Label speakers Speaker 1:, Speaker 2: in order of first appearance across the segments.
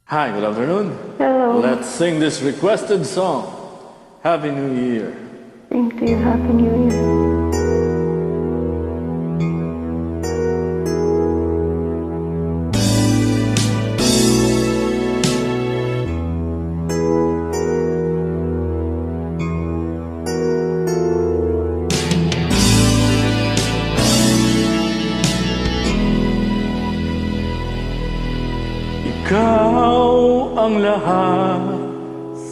Speaker 1: Hi, good afternoon.
Speaker 2: Hello.
Speaker 1: Let's sing this requested song. Happy New Year.
Speaker 2: Thank you. Happy New Year.
Speaker 1: Ikaw ang lahat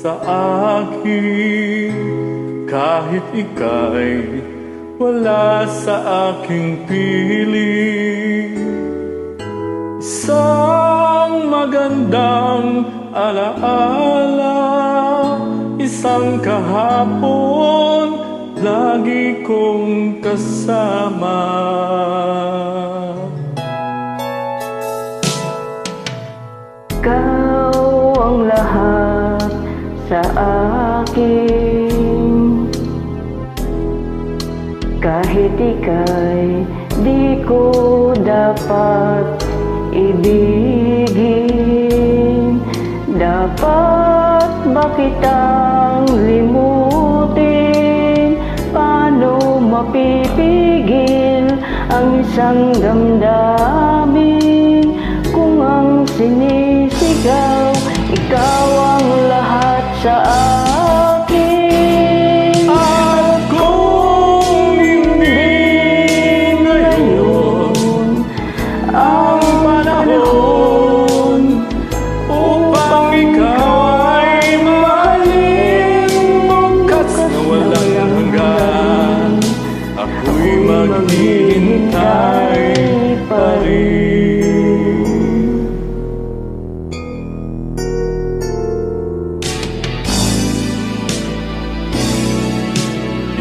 Speaker 1: sa akin, kahit ika'y wala sa aking piling. Isang magandang alaala, isang kahapon, lagi kong kasama.
Speaker 2: Ikaw ang lahat sa akin, kahit ika'y di ko dapat ibigin. Dapat ba kitang limutin? Paano mapipigil ang isang damdamin kung ang sinisigaw ikaw ang lahat sa akin?
Speaker 1: At kung hindi ngayon ang panahon upang ikaw ay mahalin, bukas na walang hanggan, ako'y maghihintay pa rin.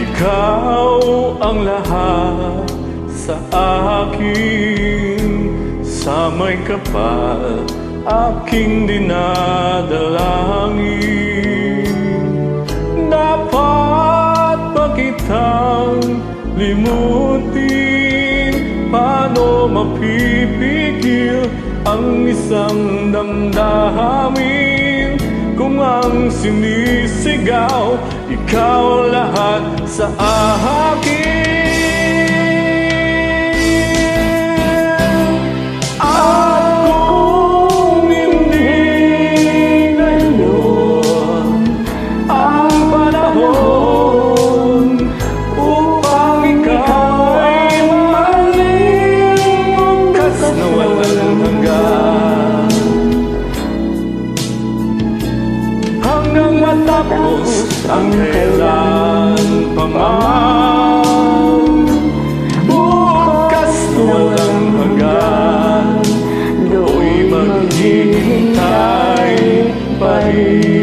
Speaker 1: Ikaw ang lahat sa akin, sa may kapal aking dinadalangin. Dapat ba kitang limutin? Paano mapipigil ang isang damdamin kung ang sinisigaw ikaw lahat sa akin? At kung hindi ngayon ang panahon upang ikaw ay mahalin, bukas na walang hanggan, hanggang matapos ang kailan pa man, bukas na walang hanggan, do'y maghihintay pa rin.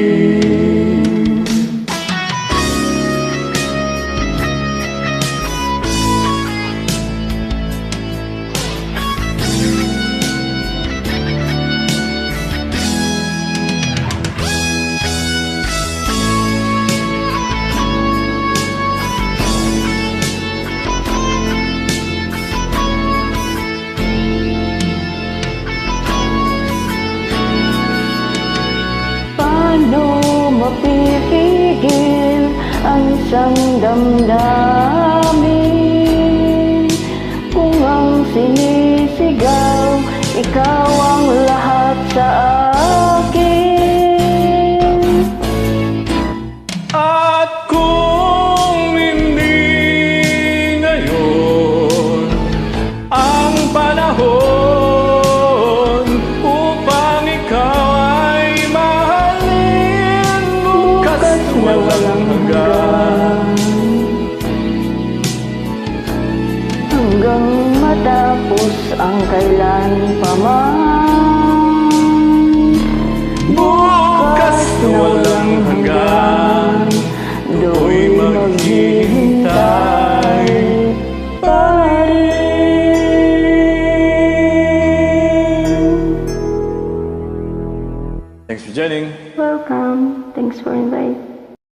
Speaker 2: Paano mapipigil ang isang damdamin kung ang sinisigaw ikaw ang lahat sa akin?
Speaker 1: At kung hindi ngayon ang panahon upang ikaw ay mahalin, bukas na walang hanggan,
Speaker 2: hanggang matapos ang kailan pa man,
Speaker 1: bukas na walang hanggan,